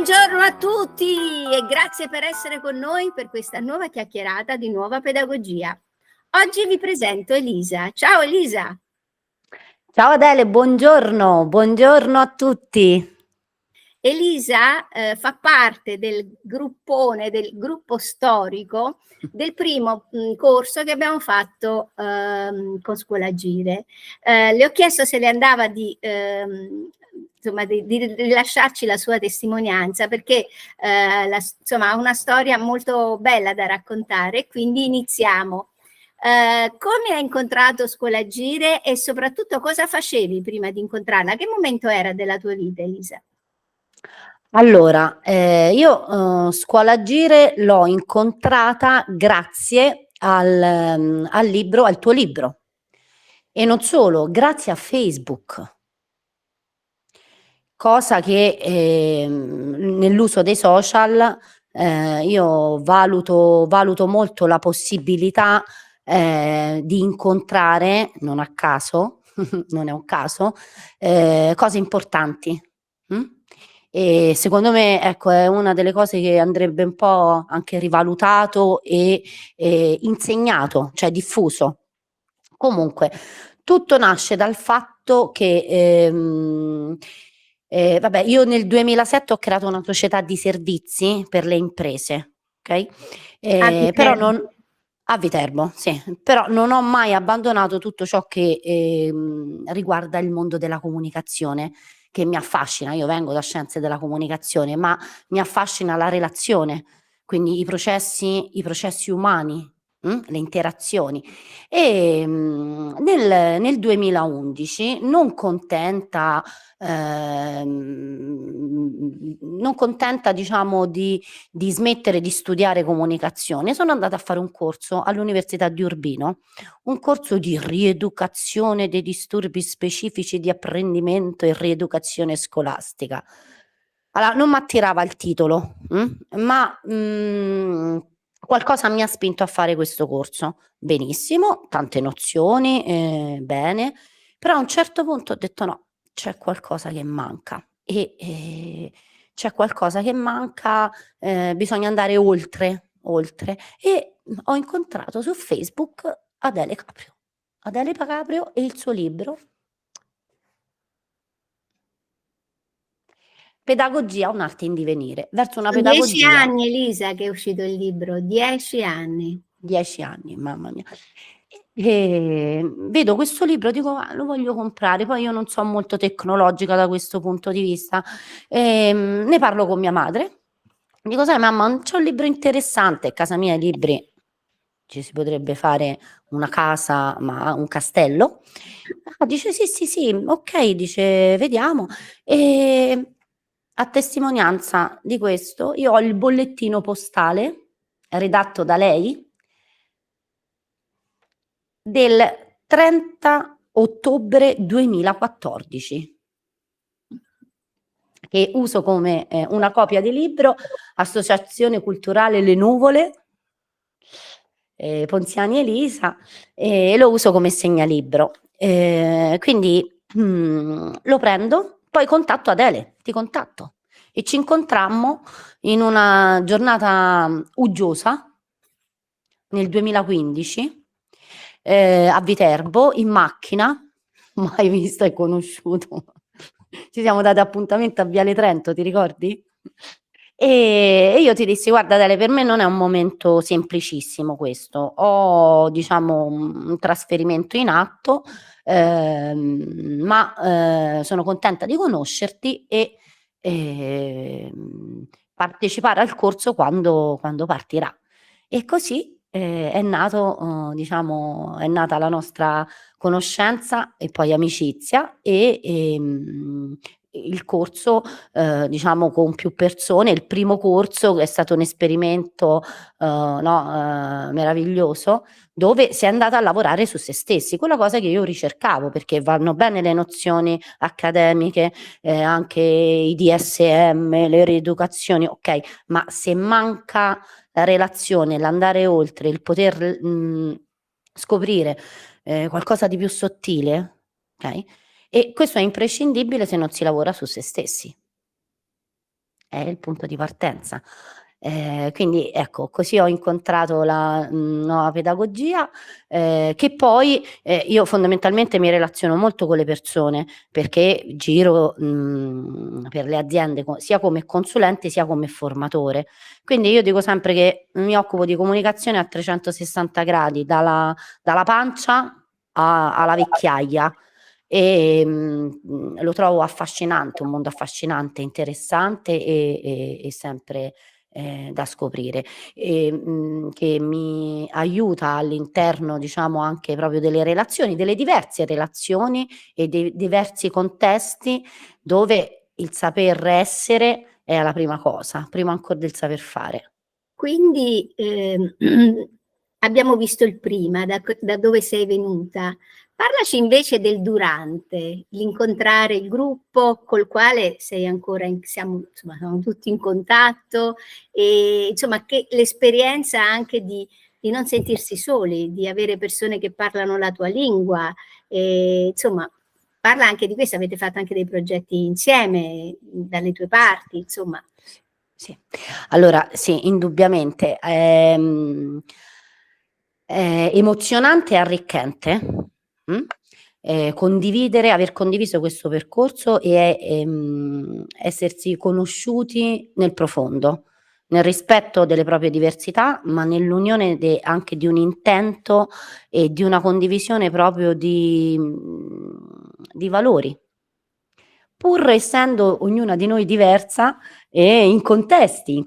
Buongiorno a tutti e grazie per essere con noi per questa nuova chiacchierata di nuova pedagogia. Oggi vi presento Elisa. Ciao Elisa. Ciao Adele, buongiorno a tutti. Elisa fa parte del gruppone, del gruppo storico del primo corso che abbiamo fatto con Scuola Agire. Le ho chiesto se le andava di rilasciarci la sua testimonianza perché ha una storia molto bella da raccontare, quindi iniziamo. Come hai incontrato Scuola Agire e soprattutto cosa facevi prima di incontrarla? Che momento era della tua vita, Elisa? Allora, io Scuola Agire l'ho incontrata grazie al libro, al tuo libro. E non solo, grazie a Facebook. Cosa che nell'uso dei social io valuto molto la possibilità di incontrare, non a caso, non è un caso, cose importanti. E secondo me, ecco, è una delle cose che andrebbe un po' anche rivalutato e insegnato, cioè diffuso. Comunque, tutto nasce dal fatto che vabbè, io nel 2007 ho creato una società di servizi per le imprese, ok? Però non a Viterbo, sì, però non ho mai abbandonato tutto ciò che riguarda il mondo della comunicazione, che mi affascina. Io vengo da scienze della comunicazione, ma mi affascina la relazione, quindi i processi umani, le interazioni. E nel 2011, non contenta, diciamo, di smettere di studiare comunicazione, sono andata a fare un corso all'Università di Urbino, un corso di rieducazione dei disturbi specifici di apprendimento e rieducazione scolastica. Allora, non mi attirava il titolo, ma qualcosa mi ha spinto a fare questo corso. Benissimo, tante nozioni, bene, però a un certo punto ho detto no, c'è qualcosa che manca e c'è qualcosa che manca, bisogna andare oltre, e ho incontrato su Facebook Adele Caprio e il suo libro Pedagogia, un'arte in divenire, verso una Sono 10 pedagogia. anni, Elisa, che è uscito il libro, 10 anni. 10 anni, mamma mia. Vedo questo libro, dico: "Ah, lo voglio comprare". Poi io non so molto tecnologica da questo punto di vista. Ne parlo con mia madre. Dico: "Sai mamma, c'è un libro interessante". A casa mia i libri ci si potrebbe fare una casa, ma un castello. Ah, dice: "Sì, sì, sì, okay", dice: "Vediamo". A testimonianza di questo, io ho il bollettino postale redatto da lei del 30 ottobre 2014, che uso come una copia di libro, Associazione Culturale Le Nuvole, Ponziani Elisa, e lo uso come segnalibro. Quindi lo prendo, poi contatto Adele, ti contatto. E ci incontrammo in una giornata uggiosa nel 2015 a Viterbo in macchina, mai visto e conosciuto. Ci siamo dati appuntamento a Viale Trento, ti ricordi? E io ti dissi: "Guarda Adele, per me non è un momento semplicissimo questo. Ho, diciamo, un trasferimento in atto, ma sono contenta di conoscerti e partecipare al corso quando partirà". E così è nato, diciamo, è nata la nostra conoscenza e poi amicizia e il corso, diciamo, con più persone. Il primo corso che è stato un esperimento, no, meraviglioso, dove si è andata a lavorare su se stessi, quella cosa che io ricercavo, perché vanno bene le nozioni accademiche, anche i DSM, le rieducazioni, okay, ma se manca la relazione, l'andare oltre, il poter scoprire qualcosa di più sottile, okay, e questo è imprescindibile se non si lavora su se stessi. è il punto di partenza. Quindi ecco, così ho incontrato la nuova pedagogia, che poi io fondamentalmente mi relaziono molto con le persone, perché giro per le aziende sia come consulente sia come formatore. Quindi io dico sempre che mi occupo di comunicazione a 360 gradi, dalla pancia alla vecchiaia. E lo trovo affascinante, un mondo affascinante, interessante e sempre da scoprire, che mi aiuta all'interno, diciamo, anche proprio delle relazioni, delle diverse relazioni e dei diversi contesti dove il saper essere è la prima cosa, prima ancora del saper fare. Quindi abbiamo visto il prima, da dove sei venuta. Parlaci invece del durante, l'incontrare il gruppo col quale sei ancora, siamo tutti in contatto, e insomma che l'esperienza anche di non sentirsi soli, di avere persone che parlano la tua lingua, e, insomma, parla anche di questo, avete fatto anche dei progetti insieme dalle tue parti, insomma. Sì. Allora sì, indubbiamente è emozionante e arricchente, condividere, aver condiviso questo percorso e essersi conosciuti nel profondo, nel rispetto delle proprie diversità, ma nell'unione anche di un intento e di una condivisione proprio di valori. Pur essendo ognuna di noi diversa e in contesti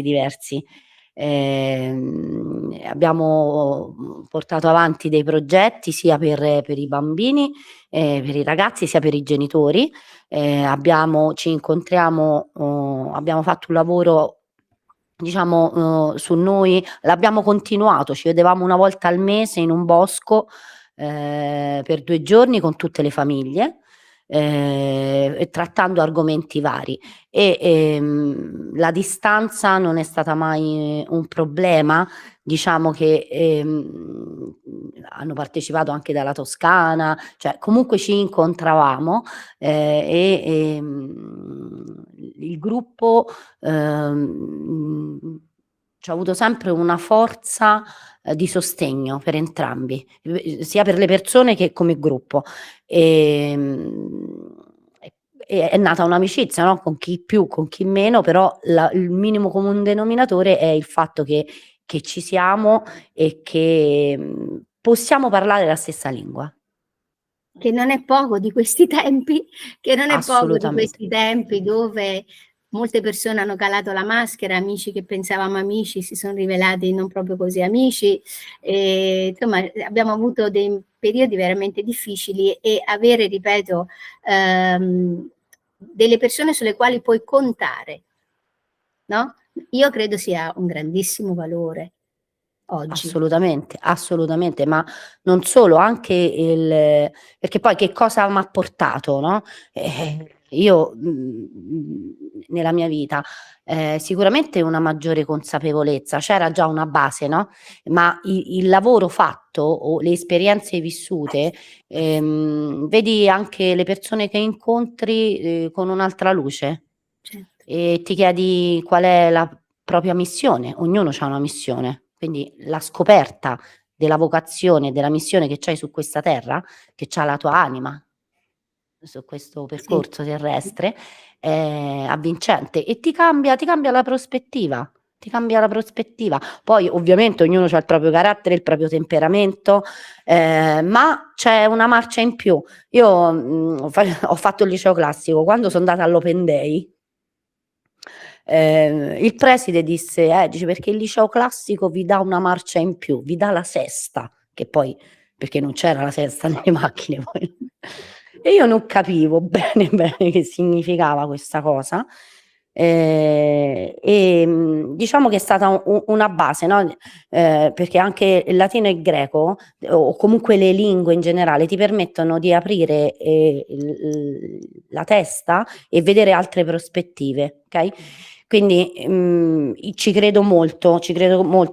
diversi. Abbiamo portato avanti dei progetti sia per i bambini, per i ragazzi, sia per i genitori. Ci incontriamo, abbiamo fatto un lavoro, diciamo, su noi, l'abbiamo continuato, ci vedevamo una volta al mese in un bosco per 2 giorni con tutte le famiglie, e trattando argomenti vari la distanza non è stata mai un problema. Diciamo che hanno partecipato anche dalla Toscana, cioè comunque ci incontravamo il gruppo c'ha avuto sempre una forza di sostegno per entrambi, sia per le persone che come gruppo. È nata un'amicizia, no? Con chi più, con chi meno, però il minimo comune denominatore è il fatto che ci siamo e che possiamo parlare la stessa lingua. Che non è poco di questi tempi, Assolutamente. Dove molte persone hanno calato la maschera, amici che pensavamo amici si sono rivelati non proprio così amici, insomma abbiamo avuto dei periodi veramente difficili e avere, ripeto, delle persone sulle quali puoi contare, no? Io credo sia un grandissimo valore oggi. Assolutamente, ma non solo, anche perché poi che cosa m'ha portato, no? Io nella mia vita sicuramente una maggiore consapevolezza, c'era già una base, no? Ma il lavoro fatto o le esperienze vissute, vedi anche le persone che incontri con un'altra luce. Certo. E ti chiedi qual è la propria missione, ognuno c'ha una missione. Quindi la scoperta della vocazione, della missione che c'hai su questa terra, che c'ha la tua anima su questo percorso terrestre, è avvincente e ti cambia la prospettiva, Poi ovviamente ognuno c'ha il proprio carattere, il proprio temperamento, ma c'è una marcia in più. Io ho fatto il liceo classico, quando sono andata all'Open Day il preside dice perché il liceo classico vi dà una marcia in più, vi dà la sesta, che poi perché non c'era la sesta nelle macchine poi. E io non capivo bene che significava questa cosa. Diciamo che è stata una base, no? Perché anche il latino e il greco o comunque le lingue in generale ti permettono di aprire la testa e vedere altre prospettive, ok? Quindi ci credo molto,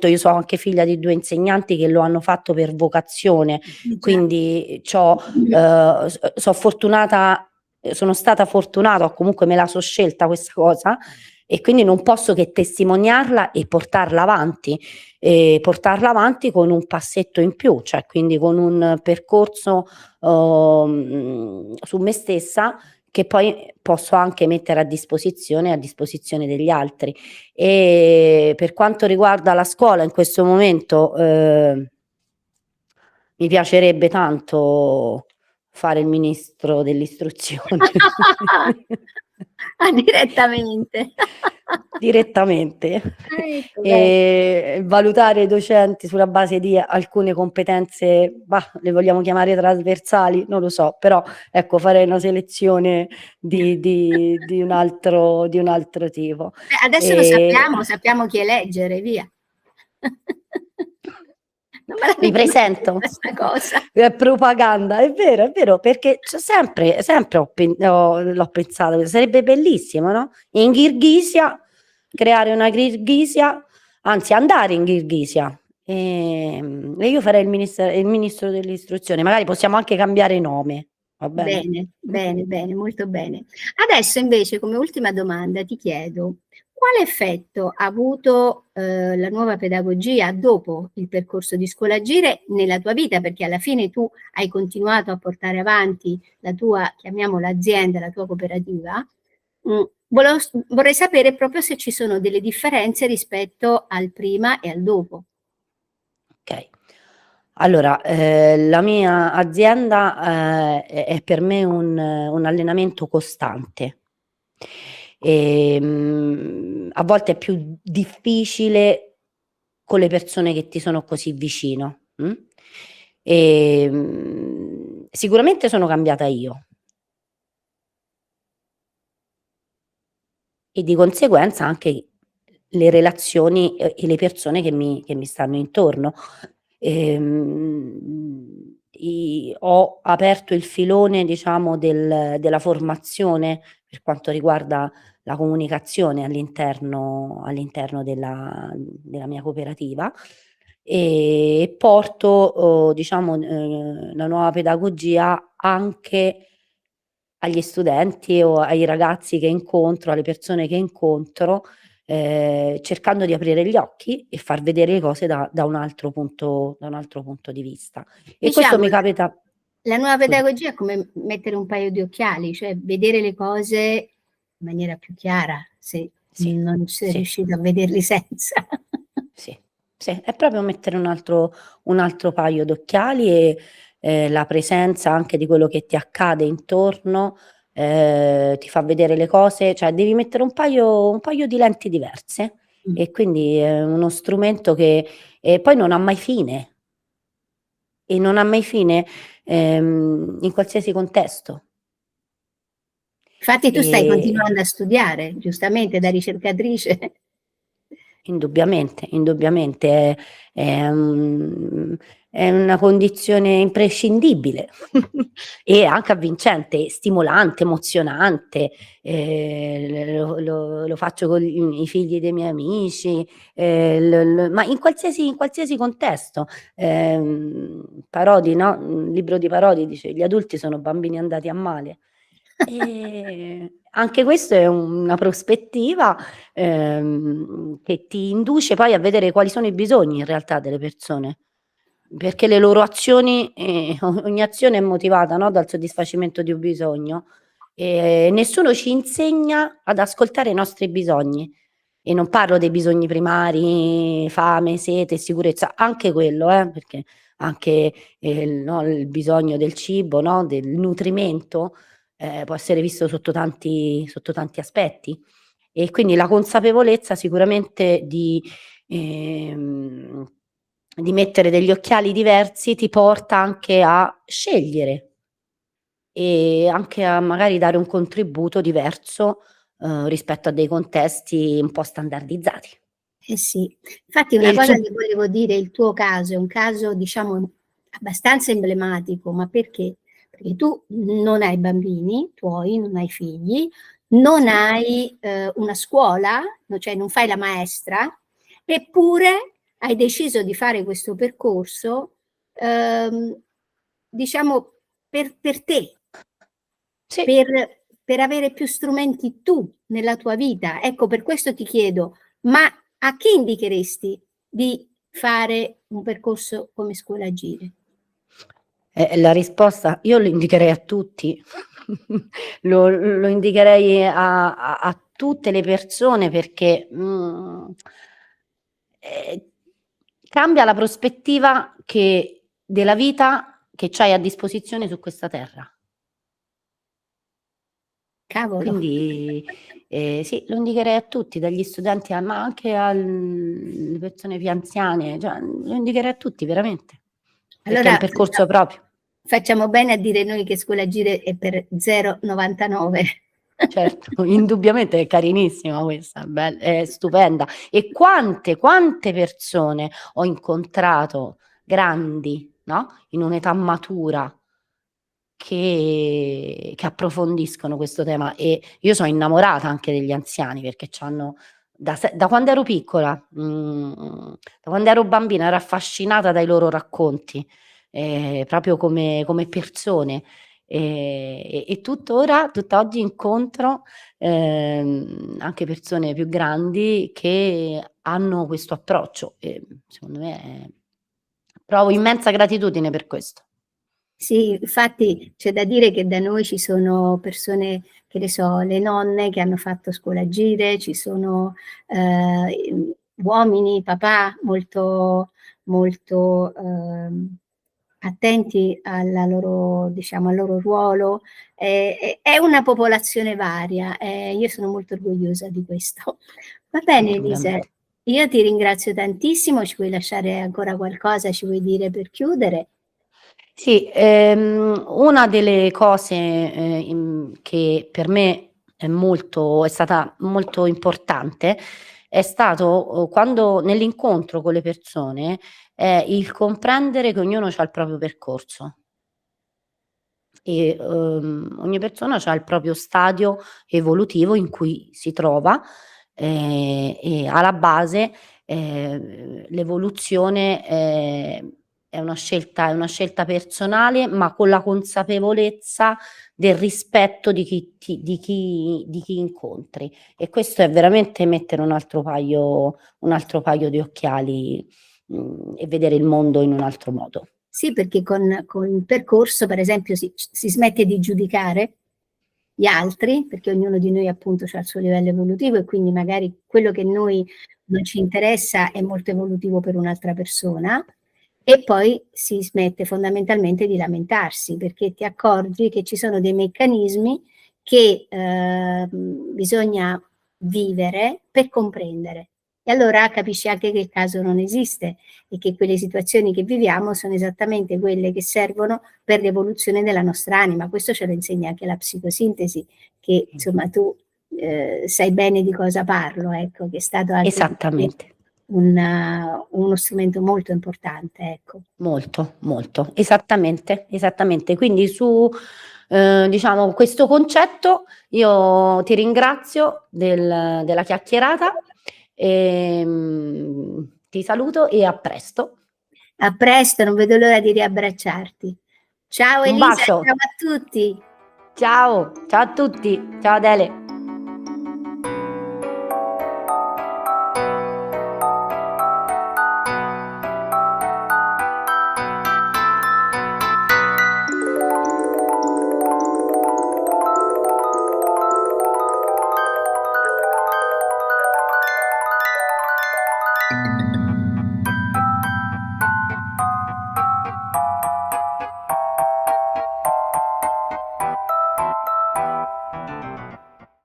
io sono anche figlia di 2 insegnanti che lo hanno fatto per vocazione, quindi sono fortunata, sono stata fortunata o comunque me la so scelta questa cosa e quindi non posso che testimoniarla e portarla avanti con un passetto in più, cioè quindi con un percorso su me stessa che poi posso anche mettere a disposizione degli altri. E per quanto riguarda la scuola, in questo momento mi piacerebbe tanto fare il ministro dell'istruzione. Direttamente. Direttamente. Ecco, E valutare i docenti sulla base di alcune competenze, le vogliamo chiamare trasversali, non lo so, però ecco, farei una selezione di un altro tipo. Adesso lo sappiamo chi eleggere, via. Non me la Mi ricordo presento. questa cosa. È propaganda, è vero, perché sempre l'ho pensato, sarebbe bellissimo, no? In Kirghisia, creare una Kirghisia, anzi andare in Kirghisia. E io farei il ministro dell'istruzione, magari possiamo anche cambiare nome, va bene? Bene, molto bene. Adesso invece, come ultima domanda, ti chiedo quale effetto ha avuto la nuova pedagogia dopo il percorso di Scolagire nella tua vita? Perché alla fine tu hai continuato a portare avanti la tua, chiamiamola azienda, la tua cooperativa. Vorrei sapere proprio se ci sono delle differenze rispetto al prima e al dopo. Ok. Allora, la mia azienda è per me un allenamento costante. A volte è più difficile con le persone che ti sono così vicino. Sicuramente sono cambiata io. E di conseguenza anche le relazioni e le persone che mi stanno intorno. Ho aperto il filone, diciamo, della formazione per quanto riguarda la comunicazione all'interno della mia cooperativa e porto, diciamo, la nuova pedagogia anche agli studenti o ai ragazzi che incontro, alle persone che incontro, cercando di aprire gli occhi e far vedere le cose da un altro punto di vista. E questo Diciamo, mi capita. la nuova Scusa. pedagogia è come mettere un paio di occhiali, cioè vedere le cose in maniera più chiara, se Sì, non sei sì, riuscito a vederli senza. sì, è proprio mettere un altro paio d'occhiali e la presenza anche di quello che ti accade intorno, ti fa vedere le cose, cioè devi mettere un paio di lenti diverse e quindi è uno strumento che poi non ha mai fine in qualsiasi contesto. Infatti tu stai E continuando a studiare, giustamente, da ricercatrice. Indubbiamente, è una condizione imprescindibile e anche avvincente, stimolante, emozionante. Lo faccio con i figli dei miei amici, ma in qualsiasi contesto. Parodi, no? Un libro di Parodi dice: gli adulti sono bambini andati a male. E anche questo è una prospettiva che ti induce poi a vedere quali sono i bisogni in realtà delle persone, perché le loro azioni, ogni azione è motivata, no, dal soddisfacimento di un bisogno e nessuno ci insegna ad ascoltare i nostri bisogni. E non parlo dei bisogni primari, fame, sete, sicurezza, anche quello, perché anche no, il bisogno del cibo, no, del nutrimento, può essere visto sotto tanti aspetti. E quindi la consapevolezza sicuramente di mettere degli occhiali diversi ti porta anche a scegliere e anche a magari dare un contributo diverso, rispetto a dei contesti un po' standardizzati. Eh sì, infatti E una il cosa suo che volevo dire, il tuo caso è un caso, diciamo, abbastanza emblematico, ma perché? Perché tu non hai bambini tuoi, non hai figli, non Sì. hai una scuola, cioè non fai la maestra, eppure hai deciso di fare questo percorso, diciamo, per te, Sì. per, per avere più strumenti tu nella tua vita. Ecco, per questo ti chiedo, ma a chi indicheresti di fare un percorso come Scuola Agire? La risposta io lo indicherei a tutti, lo indicherei a tutte le persone perché cambia la prospettiva della vita che c'hai a disposizione su questa terra. Cavolo. Quindi sì, lo indicherei a tutti, dagli studenti ma anche alle persone più anziane, cioè, lo indicherei a tutti veramente, perché è un percorso proprio. Facciamo bene a dire noi che Scuola Agire è per 0,99. Certo, indubbiamente è carinissima questa, è stupenda. E quante persone ho incontrato grandi, no? In un'età matura che approfondiscono questo tema, e io sono innamorata anche degli anziani perché c'hanno da quando ero piccola, da quando ero bambina ero affascinata dai loro racconti, proprio come persone. E tutt'oggi incontro anche persone più grandi che hanno questo approccio e secondo me provo immensa gratitudine per questo. Sì, infatti c'è da dire che da noi ci sono persone, che ne so, le nonne che hanno fatto Scuola Agire, ci sono uomini, papà molto, molto attenti alla loro, diciamo, al loro ruolo. È una popolazione varia, io sono molto orgogliosa di questo. Va bene, Elisa, io ti ringrazio tantissimo, ci vuoi lasciare ancora qualcosa, ci vuoi dire per chiudere? Sì, una delle cose che per me è stata molto importante è stato quando nell'incontro con le persone il comprendere che ognuno c'ha il proprio percorso e ogni persona c'ha il proprio stadio evolutivo in cui si trova e alla base l'evoluzione è una scelta personale, ma con la consapevolezza del rispetto di chi incontri, e questo è veramente mettere un altro paio di occhiali e vedere il mondo in un altro modo. Sì, perché con il percorso, per esempio, si smette di giudicare gli altri, perché ognuno di noi appunto ha il suo livello evolutivo e quindi magari quello che noi non ci interessa è molto evolutivo per un'altra persona, e poi si smette fondamentalmente di lamentarsi, perché ti accorgi che ci sono dei meccanismi che bisogna vivere per comprendere. E allora capisci anche che il caso non esiste e che quelle situazioni che viviamo sono esattamente quelle che servono per l'evoluzione della nostra anima. Questo ce lo insegna anche la psicosintesi, che insomma tu sai bene di cosa parlo, ecco, che è stato anche Esattamente. uno strumento molto importante, ecco. Molto, molto, esattamente. Quindi su diciamo questo concetto io ti ringrazio della chiacchierata, ti saluto e a presto. A presto, non vedo l'ora di riabbracciarti. Ciao Un Elisa, bacio. ciao a tutti. Ciao a tutti. Ciao Adele.